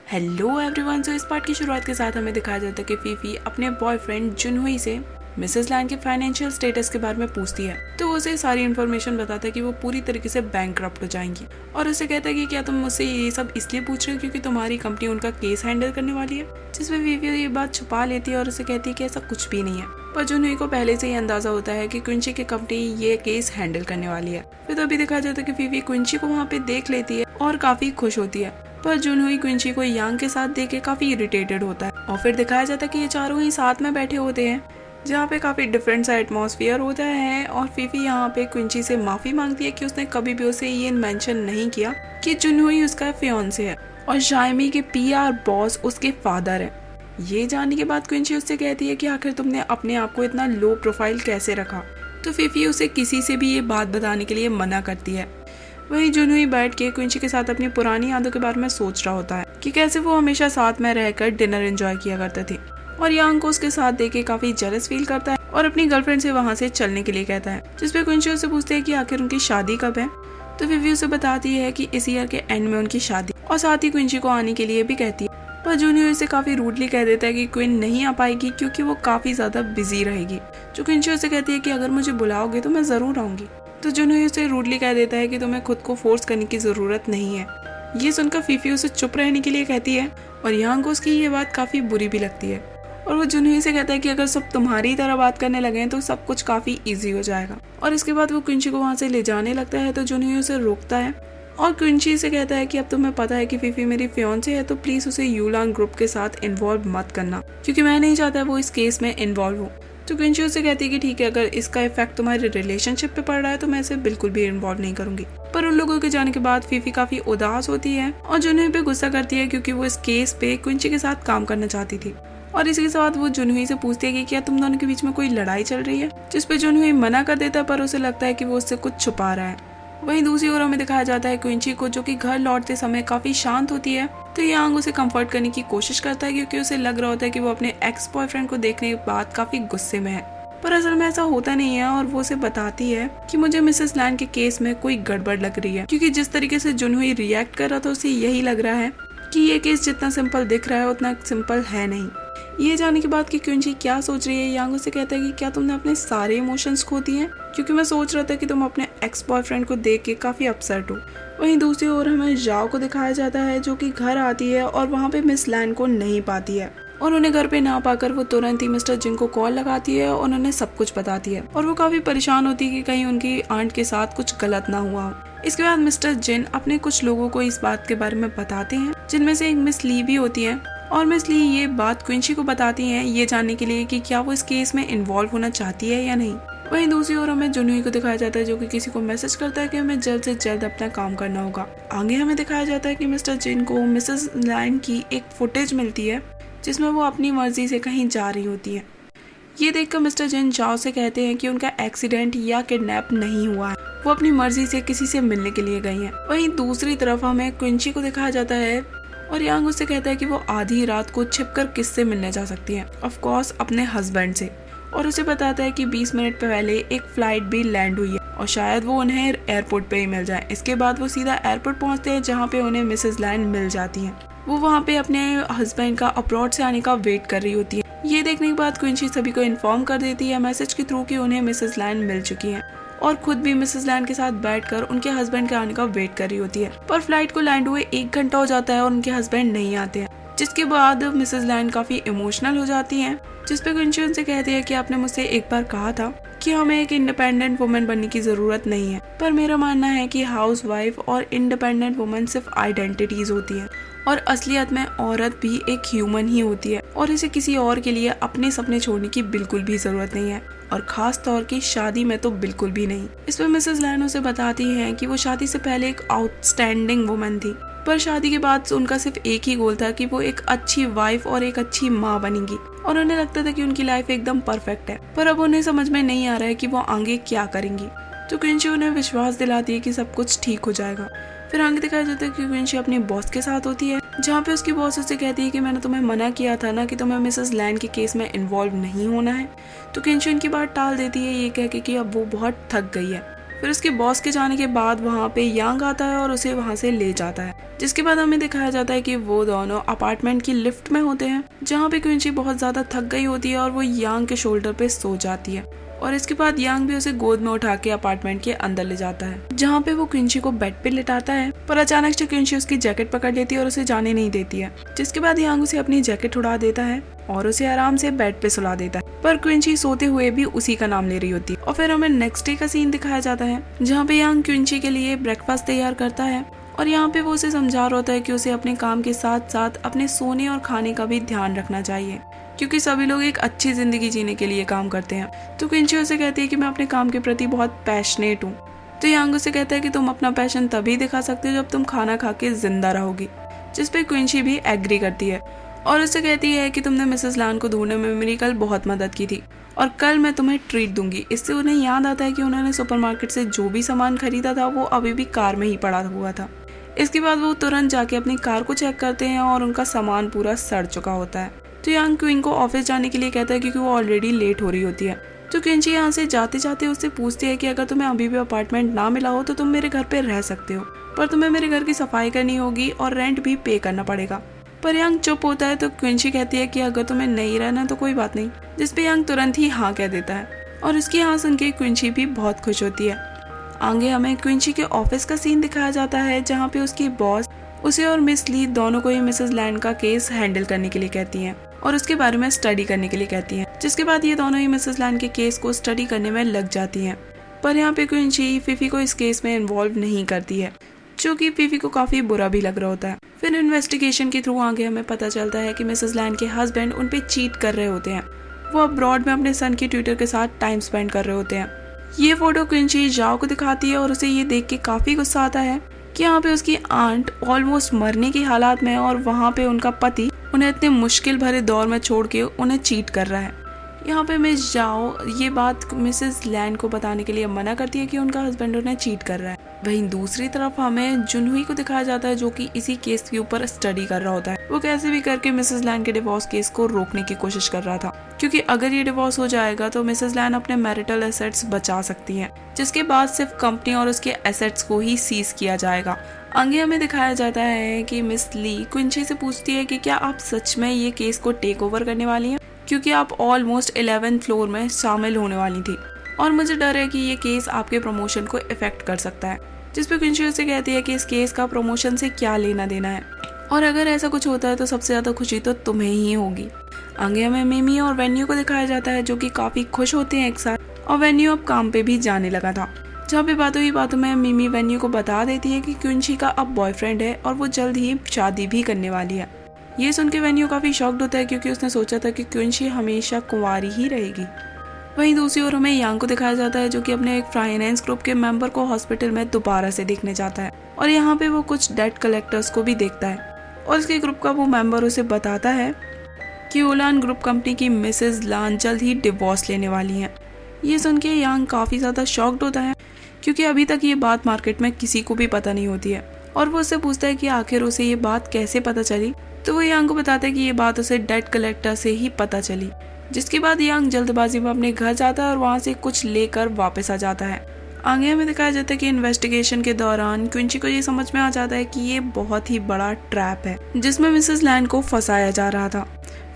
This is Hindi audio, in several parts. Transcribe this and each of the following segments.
Hello everyone. सो इस पार्ट की शुरुआत के साथ हमें दिखाया जाता है कि फीफी अपने बॉयफ्रेंड जुनहुई से मिसेस लैन के फाइनेंशियल स्टेटस के बारे में पूछती है, तो वो उसे सारी इन्फॉर्मेशन बताता है कि वो पूरी तरीके से बैंकक्रप्ट हो जाएंगी और उसे कहता है कि क्या तुम मुझसे ये सब इसलिए पूछ रहे हो क्योंकि तुम्हारी कंपनी उनका केस हैंडल करने वाली है। जिसमें फीफी ये बात छुपा लेती है और उसे कहती है कि ऐसा कुछ भी नहीं है, पर जुनहुई को पहले से ही अंदाजा होता है कि क्विंची की कंपनी ये केस हैंडल करने वाली है। फिर तभी दिखाया जाता है कि फीफी क्विंची को वहाँ पे देख लेती है और काफी खुश होती है, पर जुनहुई क्विंची को यांग के साथ देख के काफी इरिटेटेड होता है। और फिर दिखाया जाता है कि ये चारों ही साथ में बैठे होते हैं जहाँ पे काफी डिफरेंट सा एटमॉस्फेयर होता है और फीफी यहाँ पे क्विंची से माफी मांगती है कि उसने कभी भी उसे ये मेंशन नहीं किया कि जुनहुई उसका फियांसे है और शाइमी के पीआर बॉस उसके फादर है। ये जानने के बाद क्विंची उससे कहती है कि आखिर तुमने अपने आप को इतना लो प्रोफाइल कैसे रखा, तो फीफी उसे किसी से भी ये बात बताने के लिए मना करती है। वहीं जुनहुई बैठ के क्विंची के साथ अपनी पुरानी यादों के बारे में सोच रहा होता है कि कैसे वो हमेशा साथ में रहकर डिनर एंजॉय किया करते थे और यांग को उसके साथ देख के काफी जेलस फील करता है और अपनी गर्लफ्रेंड से वहाँ से चलने के लिए कहता है। जिसपे क्विंची उससे पूछती है कि आखिर उनकी शादी कब है, तो फीफी उसे बताती है कि इस ईयर के एंड में उनकी शादी और साथ ही क्विंची को आने के लिए भी कहती है। पर जुनहुई उसे काफी रूडली कह देता है कि क्विन नहीं आ पाएगी क्योंकि वो काफी ज्यादा बिजी रहेगी। जो क्विंची उसे कहती है कि अगर मुझे बुलाओगे तो मैं जरूर आऊंगी, तो जुनहुई उसे रूडली कह देता है कि तुम्हें खुद को फोर्स करने की जरूरत नहीं है। ये सुनकर फीफी उसे चुप रहने के लिए कहती है और यांग को उसकी ये बात काफी बुरी भी लगती है और वो जुनहुई से कहता है कि अगर सब तुम्हारी तरह बात करने लगे तो सब कुछ काफी इजी हो जाएगा। और इसके बाद वो क्विंची को वहाँ से ले जाने लगता है, तो जुनहुई उसे रोकता है और क्विंची से कहता है कि अब तुम्हें पता है कि फीफी मेरी फियांसे है, तो प्लीज उसे यूलांग ग्रुप के साथ इन्वॉल्व मत करना क्योंकि मैं नहीं चाहता वो इस केस में इन्वॉल्व हो। तो क्विंची उसे कहती है कि ठीक है, अगर इसका इफेक्ट तुम्हारे रिलेशनशिप पे पड़ रहा है तो मैं इसे बिल्कुल भी इन्वॉल्व नहीं करूंगी। पर उन लोगों के जाने के बाद फीफी काफी उदास होती है और जुनहुई पे गुस्सा करती है क्योंकि वो इस केस पे क्विंची के साथ काम करना चाहती थी। और इसी के साथ वो जुनहुई से पूछती है कि क्या तुम दोनों के बीच में कोई लड़ाई चल रही है, जिसपे जुनहुई मना कर देता है पर उसे लगता है कि वो उससे कुछ छुपा रहा है। वहीं दूसरी ओर हमें दिखाया जाता है क्विंची को, जो कि घर लौटते समय काफी शांत होती है, तो यांग उसे कंफर्ट करने की कोशिश करता है क्योंकि उसे लग रहा होता है कि वो अपने एक्स बॉयफ्रेंड को देखने के बाद काफी गुस्से में है। पर असल में ऐसा होता नहीं है और वो उसे बताती है कि मुझे मिसेस लैन के केस में कोई गड़बड़ लग रही है क्योंकि जिस तरीके से जुनहुई रिएक्ट कर रहा था उसे यही लग रहा है कि ये केस जितना सिंपल दिख रहा है उतना सिंपल है नहीं। ये जानने के बाद कि क्विंची क्या सोच रही है, यांग उसे कहता है कि क्या तुमने अपने सारे इमोशंस खो दिए हैं, क्योंकि मैं सोच रहा था कि तुम अपने एक्स बॉयफ्रेंड को देख के काफी अपसेट हो। वहीं दूसरी ओर हमें जाओ को दिखाया जाता है जो कि घर आती है और वहाँ पे मिस लैन को नहीं पाती है और उन्हें घर पे ना पाकर वो तुरंत ही मिस्टर जिन को कॉल लगाती है और उन्हें सब कुछ बताती है और वो काफी परेशान होती है कि कहीं उनकी आंट के साथ कुछ गलत ना हुआ हो। इसके बाद मिस्टर जिन अपने कुछ लोगों को इस बात के बारे में बताते हैं, जिनमें से एक मिस ली भी होती है और मिस ली ये बात क्विंची को बताती हैं ये जानने के लिए कि क्या वो इस केस में इन्वॉल्व होना चाहती है या नहीं। वहीं दूसरी ओर हमें जुनहुई को दिखाया जाता है जो कि किसी को मैसेज करता है कि हमें जल्द से जल्द अपना काम करना होगा। आगे हमें दिखाया जाता है कि मिस्टर जिन को मिसेस लैन की एक फुटेज मिलती है जिसमें वो अपनी मर्जी से कहीं जा रही होती है। ये देखकर मिस्टर जिन जाओ से कहते हैं कि उनका एक्सीडेंट या किडनैप नहीं हुआ है, वो अपनी मर्जी से किसी से मिलने के लिए गई हैं। वहीं दूसरी तरफ हमें क्विंची को दिखाया जाता है और यांग उससे कहता है कि वो आधी रात को छिपकर किससे मिलने जा सकती है, ऑफ कोर्स अपने हस्बैंड से, और उसे बताता है कि 20 मिनट पहले एक फ्लाइट भी लैंड हुई है और शायद वो उन्हें एयरपोर्ट पे ही मिल जाए। इसके बाद वो सीधा एयरपोर्ट पहुंचते हैं जहाँ पे उन्हें मिसेस लैन मिल जाती है। वो वहाँ पे अपने हस्बैंड का अब्रॉड से आने का वेट कर रही होती है। ये देखने के बाद क्विंची सभी को इन्फॉर्म कर देती है मैसेज के थ्रू कि उन्हें मिसेस लैन मिल चुकी है और खुद भी मिसेस लैन के साथ बैठकर उनके हस्बैंड के आने का वेट कर रही होती है। पर फ्लाइट को लैंड हुए 1 घंटा हो जाता है और उनके हस्बैंड नहीं आते हैं, जिसके बाद मिसेस लैन काफी इमोशनल हो जाती हैं, जिसपे क्विंची उनसे कहती है कि आपने मुझसे एक बार कहा था कि हमें एक इंडिपेंडेंट वुमन बनने की जरूरत नहीं है, पर मेरा मानना है कि हाउस वाइफ और इंडिपेंडेंट वुमन सिर्फ आइडेंटिटीज होती है और असलियत में औरत भी एक ह्यूमन ही होती है और इसे किसी और के लिए अपने सपने छोड़ने की बिल्कुल भी जरूरत नहीं है और खास तौर की शादी में तो बिल्कुल भी नहीं। इसमें मिसेस लैन उसे बताती हैं कि वो शादी से पहले एक आउटस्टैंडिंग वुमन थी, पर शादी के बाद उनका सिर्फ एक ही गोल था कि वो एक अच्छी वाइफ और एक अच्छी माँ बनेंगी और उन्हें लगता था कि उनकी लाइफ एकदम परफेक्ट है, पर अब उन्हें समझ में नहीं आ रहा है कि वो आगे क्या करेंगी। तो क्विंची उन्हें विश्वास दिलाती है कि सब कुछ ठीक हो जाएगा। फिर आगे दिखाया जाता है कि क्विंची अपनी बॉस के साथ होती है जहाँ पे उसकी बॉस उससे कहती है कि मैंने तुम्हें मना किया था ना कि तुम्हें मिसेस लैन के केस में इन्वॉल्व नहीं होना है। तो क्विंची उनकी बात टाल देती है ये कह के कि अब वो बहुत थक गई है फिर उसके बॉस के जाने के बाद वहाँ पे यांग आता है और उसे वहाँ से ले जाता है, जिसके बाद हमें दिखाया जाता है कि वो दोनों अपार्टमेंट की लिफ्ट में होते हैं, जहाँ पे क्विंची बहुत ज्यादा थक गई होती है और वो यांग के शोल्डर पे सो जाती है। और इसके बाद यांग भी उसे गोद में उठा के अपार्टमेंट के अंदर ले जाता है, जहाँ पे वो क्विंची को बेड पे लिटाता है, पर अचानक से क्विंची उसकी जैकेट पकड़ लेती है और उसे जाने नहीं देती है, जिसके बाद यांग उसे अपनी जैकेट उड़ा देता है और उसे आराम से बेड पे सुला देता है, पर क्विंची सोते हुए भी उसी का नाम ले रही होती है। और फिर हमें नेक्स्ट डे का सीन दिखाया जाता है, जहाँ पे यांग क्विंची के लिए ब्रेकफास्ट तैयार करता है और यहाँ पे वो उसे समझा रहा होता है कि उसे अपने काम के साथ साथ अपने सोने और खाने का भी ध्यान रखना चाहिए, क्योंकि सभी लोग एक अच्छी जिंदगी जीने के लिए काम करते हैं। तो क्विंची उसे कहती है कि मैं अपने काम के प्रति बहुत पैशनेट हूँ। तो यांग उसे कहता है कि तुम अपना पैशन तभी दिखा सकते हो जब तुम खाना खा के जिंदा रहोगी, जिसपे क्विंची भी एग्री करती है और उसे कहती है कि तुमने मिसेस लान को ढूंढने में मेरी कल बहुत मदद की थी और कल मैं तुम्हें ट्रीट दूंगी। इससे उन्हें याद आता है कि उन्होंने सुपरमार्केट से जो भी सामान खरीदा था वो अभी भी कार में ही पड़ा हुआ था। इसके बाद वो तुरंत जाके अपनी कार को चेक करते हैं और उनका सामान पूरा सड़ चुका होता है। तो यांग क्वीन को ऑफिस जाने के लिए कहता है क्योंकि वो ऑलरेडी लेट हो रही होती है। तो क्विंची यहाँ से जाते जाते उससे पूछती है कि अगर तुम्हें अभी भी अपार्टमेंट ना मिला हो तो तुम मेरे घर पे रह सकते हो, पर तुम्हें मेरे घर की सफाई करनी होगी और रेंट भी पे करना पड़ेगा। पर यांग चुप होता है। तो क्विंची कहती है कि अगर तुम्हें नहीं रहना तो कोई बात नहीं, जिसपे यांग तुरंत ही हाँ कह देता है और इसकी हाँ सुन के क्विंची भी बहुत खुश होती है। आगे हमें क्विंची के ऑफिस का सीन दिखाया जाता है, जहाँ पे उसकी बॉस उसे और मिस ली दोनों को ही मिसेस लैंड का केस हैंडल करने के लिए कहती हैं और उसके बारे में स्टडी करने के लिए कहती हैं, जिसके बाद ये दोनों ही मिसेस लैंड के केस को स्टडी करने में लग जाती हैं। पर यहाँ पे क्विंची फीफी को इस केस में इन्वॉल्व नहीं करती है, जो कि फीफी को काफी बुरा भी लग रहा होता है। फिर इन्वेस्टिगेशन के थ्रू आगे हमें पता चलता है कि मिसेस लैंड के हस्बैंड उन पे चीट कर रहे होते हैं। वो अब्रॉड में अपने सन की ट्यूटर के साथ टाइम स्पेंड कर रहे होते हैं। ये फोटो क्विंची जाओ को दिखाती है और उसे ये देख के काफी गुस्सा आता है कि यहाँ पे उसकी आंट ऑलमोस्ट मरने की हालात में है और वहाँ पे उनका पति उन्हें इतने मुश्किल भरे दौर में छोड़ के उन्हें चीट कर रहा है। यहाँ पे मिस जाओ ये बात मिसेस लैंड को बताने के लिए मना करती है कि उनका हस्बैंड उन्हें चीट कर रहा है। वहीं दूसरी तरफ हमें जुनहुई को दिखाया जाता है, जो कि इसी केस के ऊपर स्टडी कर रहा होता है। वो कैसे भी करके मिसेस लैंड के डिवोर्स केस को रोकने की कोशिश कर रहा था, क्योंकि अगर ये डिवोर्स हो जाएगा तो मिसेस लैंड अपने मैरिटल एसेट्स बचा सकती है, जिसके बाद सिर्फ कंपनी और उसके एसेट्स को ही सीज किया जाएगा। आगे हमें दिखाया जाता है कि मिस ली क्विंची से पूछती है कि क्या आप सच में ये केस को टेक ओवर करने वाली हैं, क्योंकि आप ऑलमोस्ट 11th फ्लोर में शामिल होने वाली थी और मुझे डर है कि ये केस आपके प्रमोशन को इफेक्ट कर सकता है। जिस पे क्विंची उसे कहती है कि इस केस का प्रमोशन से क्या लेना देना है और अगर ऐसा कुछ होता है तो सबसे ज्यादा खुशी तो तुम्हें ही होगी। आगे हमें मिमी और वेन्यू को दिखाया जाता है, जो कि काफी खुश होते हैं एक साथ, और वेन्यू अब काम पे भी जाने लगा था। जहाँ पे बातों ही बातों में मिमी वेन्यू को बता देती है कि क्विंची का अब बॉयफ्रेंड है और वो जल्द ही शादी भी करने वाली है। ये सुन के वेन्यू काफी शॉक्ड होता है, क्योंकि उसने सोचा था कि क्विंची हमेशा कुंवारी ही रहेगी। वहीं दूसरी ओर हमें यांग को दिखाया जाता है, जो कि अपने एक फाइनेंस ग्रुप के मेंबर को हॉस्पिटल में दोबारा से देखने जाता है और यहाँ पे वो कुछ डेट कलेक्टर्स को भी देखता है और उसके ग्रुप का वो मेंबर उसे बताता है कि ओलान ग्रुप कंपनी की मिसेस लान जल्द ही डिवोर्स लेने वाली हैं। ये सुन के यांग काफी ज्यादा शॉक्ड होता है, क्योंकि अभी तक ये बात मार्केट में किसी को भी पता नहीं होती है और वो उससे पूछता है कि आखिर उसे ये बात कैसे पता चली। तो वो यांग को बताता है कि ये बात उसे डेट कलेक्टर से ही पता चली, जिसके बाद यांग जल्दबाजी में अपने घर जाता है और वहाँ से कुछ लेकर वापस आ जाता है। आगे हमें दिखाया जाता है कि इन्वेस्टिगेशन के दौरान क्विंची को ये समझ में आ जाता है कि ये बहुत ही बड़ा ट्रैप है, जिसमें मिसेस लैंड को फंसाया जा रहा था।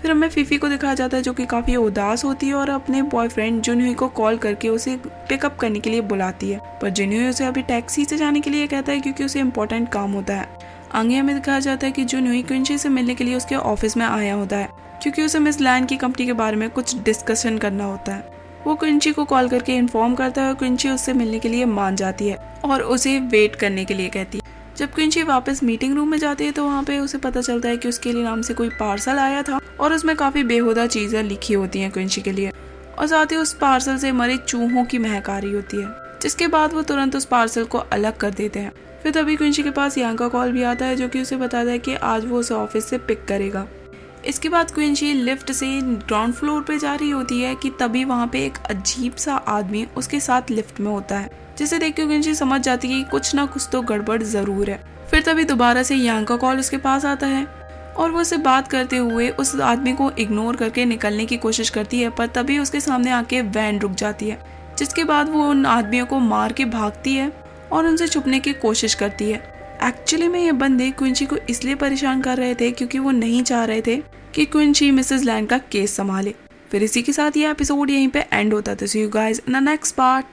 फिर हमें फीफी को दिखाया जाता है, जो कि काफी उदास होती है और अपने बॉयफ्रेंड जुनहुई को कॉल करके उसे पिकअप करने के लिए बुलाती है, पर जुनहुई उसे अभी टैक्सी से जाने के लिए कहता है क्योंकि उसे इम्पोर्टेंट काम होता है। आगे हमें दिखाया जाता है कि जुनहुई क्विंची से मिलने के लिए उसके ऑफिस में आया होता है, क्योंकि उसे मिस लैंड की कंपनी के बारे में कुछ डिस्कशन करना होता है। वो क्विंची को कॉल करके इन्फॉर्म करता है और क्विंची उससे मिलने के लिए मान जाती है और उसे वेट करने के लिए कहती है। जब क्विंची वापस मीटिंग रूम में जाती है तो वहाँ पे उसे पता चलता है कि उसके लिए नाम से कोई पार्सल आया था और उसमें काफी बेहुदा चीजें लिखी होती हैं क्विंची के लिए, और साथ ही उस पार्सल से मरे चूहों की महक आ रही होती है, जिसके बाद वो तुरंत उस पार्सल को अलग कर देते हैं। फिर तभी क्विंची के पास यांग का कॉल भी आता है, जो कि उसे बताता है कि आज वो उसे ऑफिस से पिक करेगा। इसके बाद क्विंची लिफ्ट से ग्राउंड फ्लोर पे जा रही होती है कि तभी वहाँ पे एक अजीब सा आदमी उसके साथ लिफ्ट में होता है, जिसे देख के क्विंची समझ जाती है कि कुछ ना कुछ तो गड़बड़ जरूर है। फिर तभी दोबारा से यांग का कॉल उसके पास आता है और वो उससे बात करते हुए उस आदमी को इग्नोर करके निकलने की कोशिश करती है, पर तभी उसके सामने आके वैन रुक जाती है, जिसके बाद वो उन आदमियों को मार के भागती है और उनसे छुपने की कोशिश करती है। एक्चुअली में ये बंदे क्विंची को इसलिए परेशान कर रहे थे क्योंकि वो नहीं चाह रहे थे कि क्विंची मिसेस लैंड का केस संभाले। फिर इसी के साथ ये एपिसोड यहीं पे एंड होता था। See you guys in the next part.